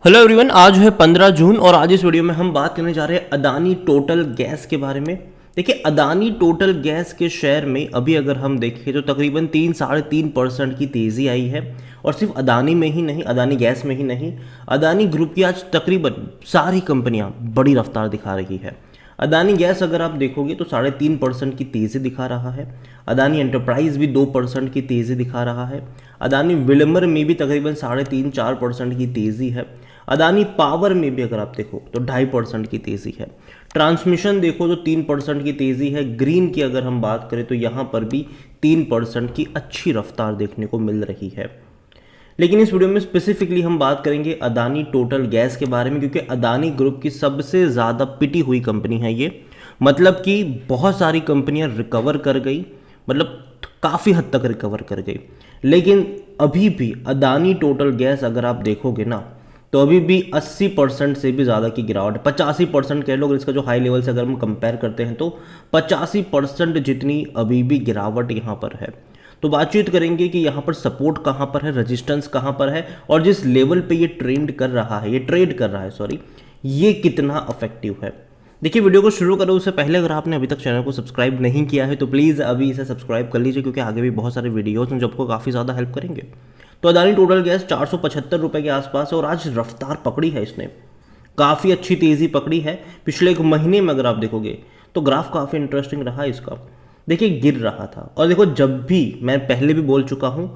Hello everyone, आज है 15 जून और आज इस वीडियो में हम बात करने जा रहे हैं अदानी टोटल गैस के बारे में। देखिए, अदानी टोटल गैस के शेयर में अभी अगर हम देखें तो तकरीबन 3-3.5% की तेज़ी आई है। और सिर्फ अदानी में ही नहीं, अदानी गैस में ही नहीं, अदानी ग्रुप की आज तकरीबन सारी कंपनियां बड़ी रफ्तार दिखा रही है। अदानी गैस अगर आप देखोगे तो 3.5% की तेज़ी दिखा रहा है। अदानी एंटरप्राइज भी 2% की तेज़ी दिखा रहा है। अदानी विल्मर में भी तकरीबन 3.5-4% की तेज़ी है। अदानी पावर में भी अगर आप देखो तो 2.5% की तेज़ी है। ट्रांसमिशन देखो तो 3% की तेज़ी है। ग्रीन की अगर हम बात करें तो यहाँ पर भी 3% की अच्छी रफ्तार देखने को मिल रही है। लेकिन इस वीडियो में स्पेसिफिकली हम बात करेंगे अदानी टोटल गैस के बारे में, क्योंकि अदानी ग्रुप की सबसे ज़्यादा पिटी हुई कंपनी है ये। मतलब कि बहुत सारी कंपनियां रिकवर कर गई, मतलब काफ़ी हद तक रिकवर कर गई, लेकिन अभी भी अदानी टोटल गैस अगर आप देखोगे ना तो अभी भी 80% से भी ज़्यादा की गिरावट है। 85% कह लो, अगर इसका जो हाई लेवल से अगर हम कंपेयर करते हैं तो 85% जितनी अभी भी गिरावट यहाँ पर है। तो बातचीत करेंगे कि यहाँ पर सपोर्ट कहाँ पर है, रेजिस्टेंस कहाँ पर है, और जिस लेवल पे ये ट्रेड कर रहा है सॉरी, ये कितना अफेक्टिव है। देखिए, वीडियो को शुरू करो उससे पहले अगर आपने अभी तक चैनल को सब्सक्राइब नहीं किया है तो प्लीज़ अभी इसे सब्सक्राइब कर लीजिए, क्योंकि आगे भी बहुत सारे वीडियोज़ हैं जो आपको काफ़ी ज़्यादा हेल्प करेंगे। तो अदानी टोटल गैस 475 रुपये के आसपास है और आज रफ्तार पकड़ी है इसने, काफ़ी अच्छी तेज़ी पकड़ी है। पिछले एक महीने में अगर आप देखोगे तो ग्राफ काफ़ी इंटरेस्टिंग रहा इसका। देखिए, गिर रहा था, और देखो जब भी मैं पहले भी बोल चुका हूँ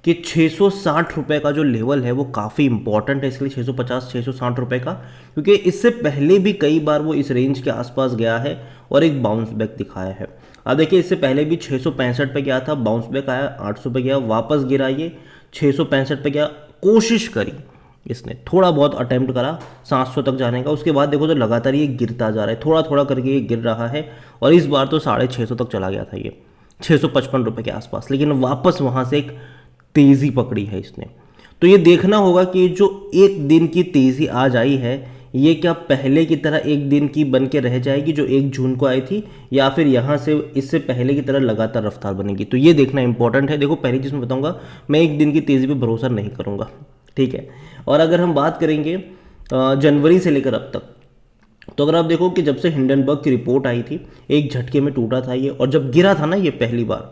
कि 660 रुपये का जो लेवल है वो काफ़ी इंपॉर्टेंट है, इसलिए 650-660 रुपये का, क्योंकि इससे पहले भी कई बार वो इस रेंज के आसपास गया है और एक बाउंस बैक दिखाया है। अब देखिए, इससे पहले भी 665 पे गया था, बाउंस बैक आया, 800 पे गया, वापस गिरा, ये 665 पे गया, कोशिश करी इसने, थोड़ा बहुत अटेम्प्ट करा 700 तक जाने का, उसके बाद देखो तो लगातार ये गिरता जा रहा है, थोड़ा थोड़ा करके ये गिर रहा है, और इस बार तो 650 तक चला गया था ये, 655 रुपये के आसपास, लेकिन वापस वहाँ से एक तेज़ी पकड़ी है इसने। तो ये देखना होगा कि जो एक दिन की तेज़ी आज आई है ये क्या पहले की तरह एक दिन की बन के रह जाएगी जो 1 जून को आई थी, या फिर यहाँ से इससे पहले की तरह लगातार रफ्तार बनेगी, तो ये देखना इंपॉर्टेंट है। देखो, पहली चीज़ मैं बताऊँगा, मैं एक दिन की तेज़ी पे भरोसा नहीं करूँगा, ठीक है। और अगर हम बात करेंगे जनवरी से लेकर अब तक, तो अगर आप देखो कि जब से हिंडनबर्ग की रिपोर्ट आई थी एक झटके में टूटा था ये, और जब गिरा था ना ये पहली बार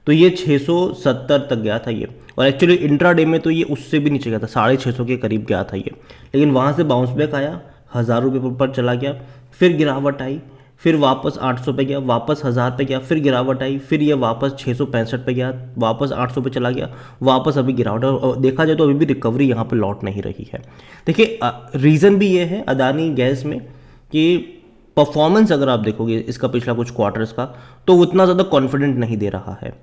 तो ये 670 तक गया था ये, और एक्चुअली इंट्राडे में तो ये उससे भी नीचे गया था, 650 के करीब गया था ये, लेकिन वहाँ से बाउंस बैक आया, 1000 रुपये पर चला गया, फिर गिरावट आई, फिर वापस 800 पे गया, वापस 1000 पे गया, फिर गिरावट आई, फिर ये वापस 665 पे गया, वापस 800 पे चला गया, वापस अभी गिरावट है, और देखा जाए तो अभी भी रिकवरी यहाँ पर लौट नहीं रही है। देखिए, रीज़न भी ये है अदानी गैस में कि परफॉर्मेंस अगर आप देखोगे इसका पिछला कुछ क्वार्टर्स का, तो उतना ज़्यादा कॉन्फिडेंट नहीं दे रहा है।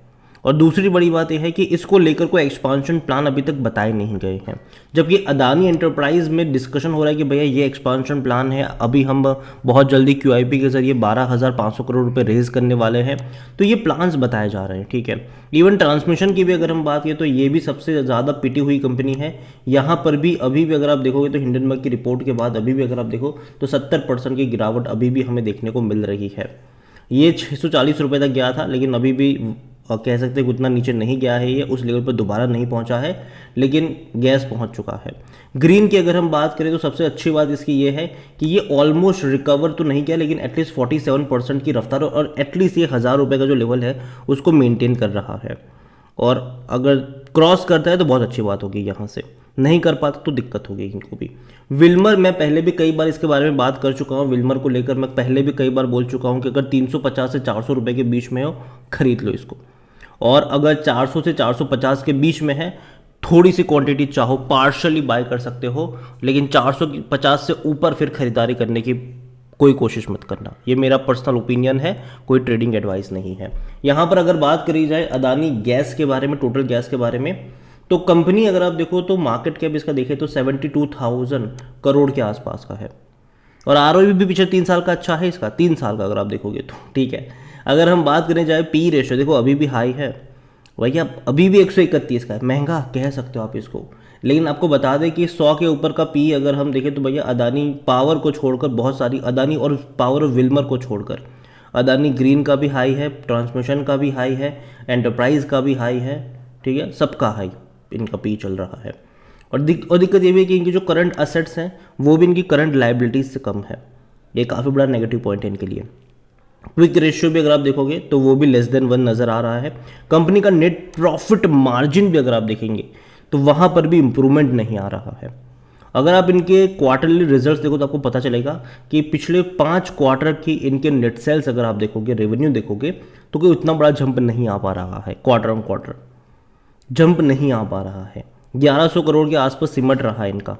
और दूसरी बड़ी बात यह है कि इसको लेकर कोई एक्सपांशन प्लान अभी तक बताए नहीं गए हैं, जबकि अदानी एंटरप्राइज में डिस्कशन हो रहा है कि भैया ये एक्सपांशन प्लान है, अभी हम बहुत जल्दी QIP के जरिए 12,500 करोड़ रुपए रेज करने वाले हैं, तो ये प्लान्स बताए जा रहे हैं, ठीक है। इवन ट्रांसमिशन की भी अगर हम बात करें तो ये भी सबसे ज़्यादा पिटी हुई कंपनी है। यहाँ पर भी अभी भी अगर आप देखोगे तो हिंडनबर्ग की रिपोर्ट के बाद अभी भी अगर आप देखो तो 70% की गिरावट अभी भी हमें देखने को मिल रही है। ये 640 रुपये तक गया था, लेकिन अभी भी और कह सकते हैं कि उतना नीचे नहीं गया है, ये उस लेवल पर दोबारा नहीं पहुंचा है, लेकिन गैस पहुंच चुका है। ग्रीन की अगर हम बात करें तो सबसे अच्छी बात इसकी ये है कि ये ऑलमोस्ट रिकवर तो नहीं किया, लेकिन एटलीस्ट 47% की रफ्तार, और एटलीस्ट ये 1000 रुपये का जो लेवल है उसको मेंटेन कर रहा है, और अगर क्रॉस करता है तो बहुत अच्छी बात होगी, यहाँ से नहीं कर पाता तो दिक्कत होगी इनको भी। विल्मर, मैं पहले भी कई बार इसके बारे में बात कर चुका हूँ, विल्मर को लेकर मैं पहले भी कई बार बोल चुका हूँ कि अगर 350 से 400 रुपये के बीच में हो खरीद लो इसको, और अगर 400 से 450 के बीच में है थोड़ी सी क्वांटिटी चाहो पार्शली बाय कर सकते हो, लेकिन 450 से ऊपर फिर खरीदारी करने की कोई कोशिश मत करना। ये मेरा पर्सनल ओपिनियन है, कोई ट्रेडिंग एडवाइस नहीं है। यहाँ पर अगर बात करी जाए अदानी गैस के बारे में, टोटल गैस के बारे में, तो कंपनी अगर आप देखो तो मार्केट कैप इसका देखें तो 72,000 करोड़ के आसपास का है, और ROE भी पिछले 3 साल का अच्छा है इसका, 3 साल का अगर आप देखोगे तो, ठीक है। अगर हम बात करें जाए पी रेशियो, देखो अभी भी हाई है भैया, अभी भी 131 का है, महंगा कह सकते हो आप इसको, लेकिन आपको बता दें कि 100 के ऊपर का पी अगर हम देखें तो भैया अदानी पावर को छोड़कर, बहुत सारी अदानी और पावर और विल्मर को छोड़कर, अदानी ग्रीन का भी हाई है, ट्रांसमिशन का भी हाई है, एंटरप्राइज का भी हाई है, ठीक है, सबका हाई इनका पी चल रहा है। और दिक्कत ये भी है कि इनकी जो करंट असेट्स हैं वो भी इनकी करंट लाइबिलिटीज से कम है। ये काफ़ी बड़ा नेगेटिव पॉइंट है इनके लिए। क्विक रेशियो भी अगर आप देखोगे तो वो भी लेस देन 1 नज़र आ रहा है। कंपनी का नेट प्रॉफिट मार्जिन भी अगर आप देखेंगे तो वहाँ पर भी इंप्रूवमेंट नहीं आ रहा है। अगर आप इनके क्वार्टरली रिजल्ट्स देखो तो आपको पता चलेगा कि पिछले 5 क्वार्टर की इनके नेट सेल्स अगर आप देखोगे, रेवेन्यू देखोगे, तो कोई उतना बड़ा जंप नहीं आ पा रहा है। क्वार्टर ऑन क्वार्टर जंप नहीं आ पा रहा है, 1100 करोड़ के आसपास सिमट रहा है इनका।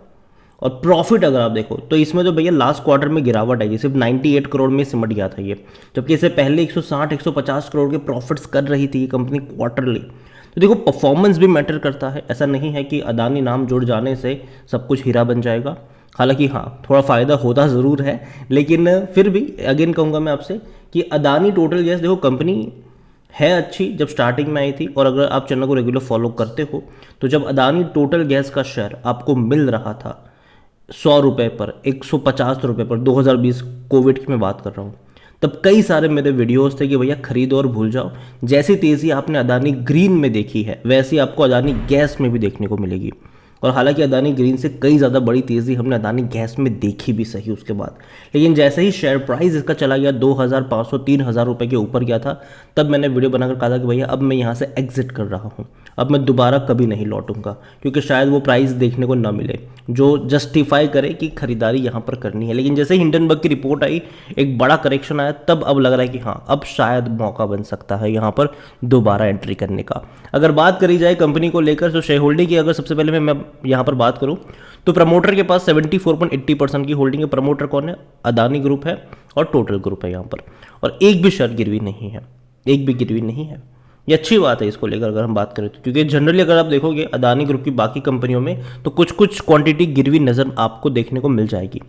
और प्रॉफिट अगर आप देखो तो इसमें तो भैया लास्ट क्वार्टर में गिरावट आई है, सिर्फ 98 करोड़ में सिमट गया था ये, जबकि इससे पहले 160-150 करोड़ के प्रॉफिट्स कर रही थी ये कंपनी क्वार्टरली। तो देखो परफॉर्मेंस भी मैटर करता है, ऐसा नहीं है कि अदानी नाम जुड़ जाने से सब कुछ हीरा बन जाएगा। हालांकि हाँ, थोड़ा फ़ायदा होता ज़रूर है, लेकिन फिर भी अगेन कहूँगा मैं आपसे कि अदानी टोटल गैस देखो कंपनी है अच्छी जब स्टार्टिंग में आई थी। और अगर आप चैनल को रेगुलर फॉलो करते हो तो जब अदानी टोटल गैस का शेयर आपको मिल रहा था 100 रुपये पर, 150 रुपये पर, 2020 कोविड की मैं बात कर रहा हूँ, तब कई सारे मेरे वीडियोस थे कि भैया खरीदो और भूल जाओ। जैसी तेज़ी आपने अदानी ग्रीन में देखी है वैसी आपको अदानी गैस में भी देखने को मिलेगी। और हालांकि अदानी ग्रीन से कई ज़्यादा बड़ी तेज़ी हमने अदानी गैस में देखी भी सही उसके बाद, लेकिन जैसे ही शेयर प्राइस इसका चला गया 2,500-3,000 रुपये के ऊपर गया था, तब मैंने वीडियो बनाकर कहा था कि भैया अब मैं यहाँ से एग्जिट कर रहा हूँ, अब मैं दोबारा कभी नहीं लौटूंगा, क्योंकि शायद वो प्राइस देखने को ना मिले जो जस्टिफाई करे कि खरीदारी यहाँ पर करनी है। लेकिन जैसे ही हिंडनबर्ग की रिपोर्ट आई, एक बड़ा करेक्शन आया, तब अब लग रहा है कि हाँ अब शायद मौका बन सकता है यहाँ पर दोबारा एंट्री करने का। अगर बात करी जाए कंपनी को लेकर तो शेयर होल्डिंग की अगर सबसे पहले मैं यहाँ पर बात करूँ तो प्रमोटर के पास 74.80% की होल्डिंग है। प्रमोटर कौन है? अदानी ग्रुप है और टोटल ग्रुप है यहाँ पर, और एक भी शेयर गिरवी नहीं है, एक भी गिरवी नहीं है। ये अच्छी बात है इसको लेकर अगर हम बात करें तो, क्योंकि जनरली अगर आप देखोगे अदानी ग्रुप की बाकी कंपनियों में तो कुछ कुछ क्वांटिटी गिरवी नज़र आपको देखने को मिल जाएगी।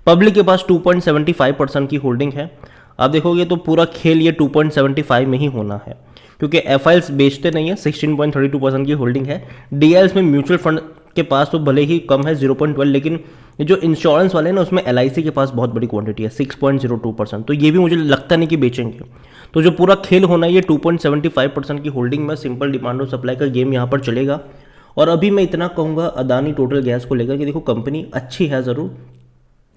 पब्लिक के पास 2.75% की होल्डिंग है। आप देखोगे तो पूरा खेल ये 2.75 में ही होना है, क्योंकि एफआईएल्स बेचते नहीं है, 16.32% की होल्डिंग है। डीएल्स में म्यूचुअल फंड के पास तो भले ही कम है 0.12, लेकिन जो इंश्योरेंस वाले हैं ना उसमें एलआईसी के पास बहुत बड़ी क्वांटिटी है 6.02%, तो ये भी मुझे लगता नहीं कि बेचेंगे। तो जो पूरा खेल होना है ये 2.75% की होल्डिंग में सिंपल डिमांड और सप्लाई का गेम यहाँ पर चलेगा। और अभी मैं इतना कहूँगा अदानी टोटल गैस को लेकर कि देखो कंपनी अच्छी है ज़रूर,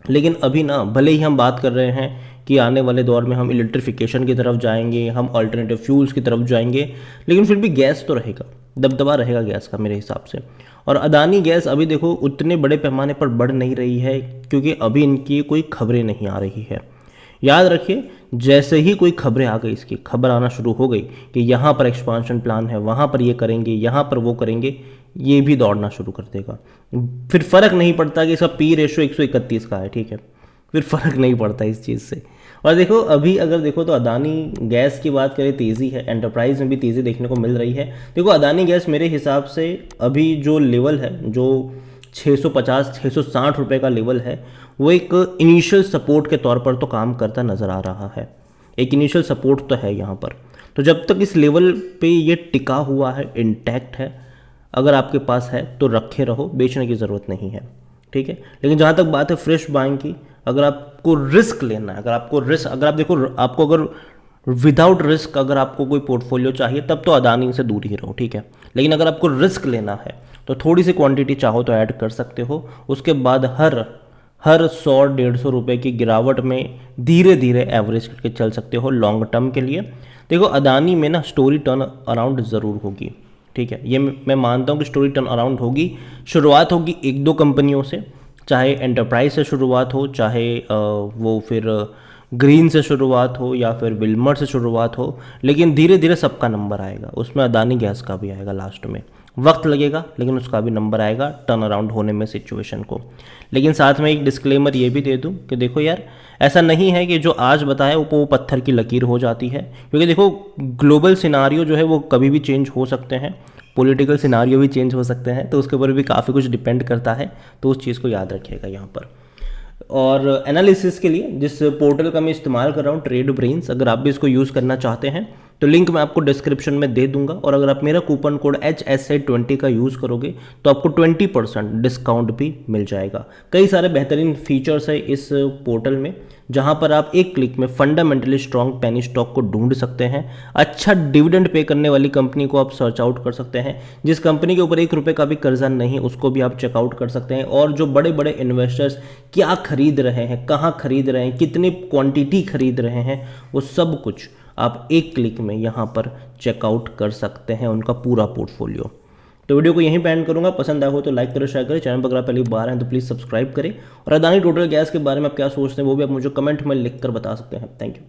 लेकिन अभी ना भले ही हम बात कर रहे हैं कि आने वाले दौर में हम इलेक्ट्रिफिकेशन की तरफ जाएंगे, हम अल्टरनेटिव फ्यूल्स की तरफ जाएंगे, लेकिन फिर भी गैस तो रहेगा, दबदबा रहेगा गैस का मेरे हिसाब से। और अदानी गैस अभी देखो उतने बड़े पैमाने पर बढ़ नहीं रही है, क्योंकि अभी इनकी कोई खबरें नहीं आ रही है। याद रखिए जैसे ही कोई खबरें आ गई, इसकी खबर आना शुरू हो गई कि यहाँ पर एक्सपांशन प्लान है, वहाँ पर ये करेंगे, यहाँ पर वो करेंगे, ये भी दौड़ना शुरू कर देगा। फिर फर्क नहीं पड़ता कि इसका पी रेशो 131 का है, ठीक है, फिर फर्क नहीं पड़ता इस चीज़ से। और देखो अभी अगर देखो तो अदानी गैस की बात करें तेज़ी है, एंटरप्राइज में भी तेज़ी देखने को मिल रही है। देखो अदानी गैस मेरे हिसाब से अभी जो लेवल है, जो 650-660 रुपये का लेवल है, वो एक इनिशियल सपोर्ट के तौर पर तो काम करता नज़र आ रहा है। एक इनिशियल सपोर्ट तो है यहाँ पर, तो जब तक इस लेवल पे ये टिका हुआ है, इंटैक्ट है, अगर आपके पास है तो रखे रहो, बेचने की ज़रूरत नहीं है, ठीक है। लेकिन जहाँ तक बात है फ्रेश बाइंग की, अगर आपको रिस्क लेना है, अगर आप देखो आपको अगर विदाउट रिस्क अगर आपको कोई पोर्टफोलियो चाहिए तब तो अदानी से दूर ही रहो, ठीक है। लेकिन अगर आपको रिस्क लेना है तो थोड़ी सी क्वांटिटी चाहो तो ऐड कर सकते हो। उसके बाद हर 100-150 रुपये की गिरावट में धीरे धीरे एवरेज करके चल सकते हो लॉन्ग टर्म के लिए। देखो अदानी में ना स्टोरी टर्न अराउंड ज़रूर होगी, ठीक है, ये मैं मानता हूँ कि स्टोरी टर्न अराउंड होगी। शुरुआत होगी 1-2 कंपनियों से, चाहे एंटरप्राइज से शुरुआत हो, चाहे वो फिर ग्रीन से शुरुआत हो या फिर विल्मर से शुरुआत हो, लेकिन धीरे धीरे सबका नंबर आएगा। उसमें अदानी गैस का भी आएगा, लास्ट में वक्त लगेगा लेकिन उसका भी नंबर आएगा टर्न अराउंड होने में सिचुएशन को। लेकिन साथ में एक डिस्क्लेमर ये भी दे दूं कि देखो यार, ऐसा नहीं है कि जो आज बताया वो पत्थर की लकीर हो जाती है, क्योंकि देखो ग्लोबल सिनारियो जो है वो कभी भी चेंज हो सकते हैं, पॉलिटिकल सिनारियो भी चेंज हो सकते हैं, तो उसके ऊपर भी काफ़ी कुछ डिपेंड करता है, तो उस चीज़ को याद रखिएगा यहाँ पर। और एनालिसिस के लिए जिस पोर्टल का मैं इस्तेमाल कर रहा हूँ, ट्रेड ब्रेन्स, अगर आप भी इसको यूज़ करना चाहते हैं तो लिंक मैं आपको डिस्क्रिप्शन में दे दूंगा। और अगर आप मेरा कूपन कोड HSA20 का यूज़ करोगे तो आपको 20% डिस्काउंट भी मिल जाएगा। कई सारे बेहतरीन फीचर्स है इस पोर्टल में जहां पर आप एक क्लिक में फंडामेंटली स्ट्रॉन्ग पेनी स्टॉक को ढूंढ सकते हैं। अच्छा डिविडेंड पे करने वाली कंपनी को आप सर्च आउट कर सकते हैं। जिस कंपनी के ऊपर 1 रुपये का भी कर्जा नहीं, उसको भी आप चेकआउट कर सकते हैं। और जो बड़े बड़े इन्वेस्टर्स क्या खरीद रहे हैं, कहाँ खरीद रहे हैं, कितनी क्वांटिटी खरीद रहे हैं, वो सब कुछ आप एक क्लिक में यहाँ पर चेकआउट कर सकते हैं, उनका पूरा पोर्टफोलियो। तो वीडियो को यहीं पे एंड करूंगा। पसंद आया हो तो लाइक करें, शेयर करें। चैनल पर अगर आप पहली बार हैं तो प्लीज़ सब्सक्राइब करें। और अदानी टोटल गैस के बारे में आप क्या सोचते हैं वो भी आप मुझे कमेंट में लिख कर बता सकते हैं। Thank you.